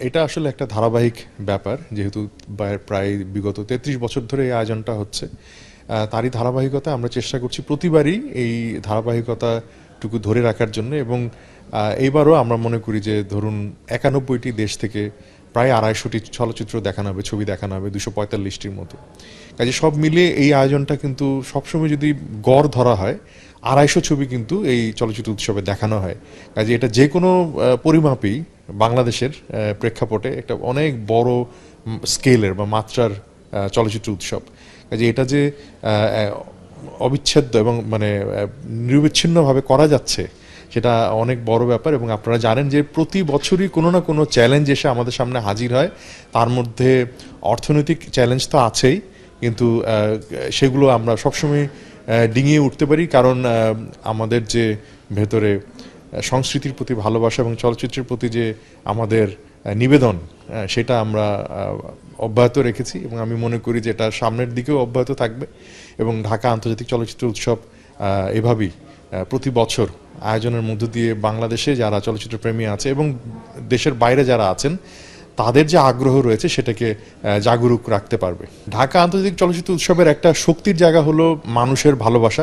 এটা আসলে একটা ধারাবাহিক ব্যাপার, যেহেতু প্রায় বিগত 33 বছর ধরে এই আয়োজনটা হচ্ছে। তারই ধারাবাহিকতা আমরা চেষ্টা করছি প্রতিবারই এই ধারাবাহিকতাটুকু ধরে রাখার জন্য, এবং এইবারও আমরা মনে করি যে ধরুন 91টি দেশ থেকে প্রায় 250টি চলচ্চিত্র দেখানো হবে, ছবি দেখানো হবে 245টির মতো। কাজে সব মিলিয়ে এই আয়োজনটা কিন্তু সবসময় যদি গড় ধরা হয় 250 ছবি কিন্তু এই চলচ্চিত্র উৎসবে দেখানো হয়। কাজে এটা যে কোনো পরিমাপেই বাংলাদেশের প্রেক্ষাপটে একটা অনেক বড় স্কেলের বা মাত্রার চলচ্চিত্র উৎসব। কাজে এটা যে অবিচ্ছেদ্য এবং মানে নিরবিচ্ছিন্নভাবে করা যাচ্ছে সেটা অনেক বড় ব্যাপার। এবং আপনারা জানেন যে প্রতি বছরই কোনো না কোনো চ্যালেঞ্জ এসে আমাদের সামনে হাজির হয়। তার মধ্যে অর্থনৈতিক চ্যালেঞ্জ তো আছেই, কিন্তু সেগুলো আমরা সবসময় ডিঙিয়ে উঠতে পারি, কারণ আমাদের যে ভেতরে সংস্কৃতির প্রতি ভালোবাসা এবং চলচ্চিত্রের প্রতি যে আমাদের নিবেদন, সেটা আমরা অব্যাহত রেখেছি এবং আমি মনে করি যে এটা সামনের দিকেও অব্যাহত থাকবে। এবং ঢাকা আন্তর্জাতিক চলচ্চিত্র উৎসব এভাবেই প্রতি বছর আয়োজনের মধ্য দিয়ে বাংলাদেশে যারা চলচ্চিত্র প্রেমী আছে এবং দেশের বাইরে যারা আছেন তাদের যে আগ্রহ রয়েছে সেটাকে জাগরুক রাখতে পারবে। ঢাকা আন্তর্জাতিক চলচ্চিত্র উৎসবের একটা শক্তির জায়গা হলো মানুষের ভালোবাসা।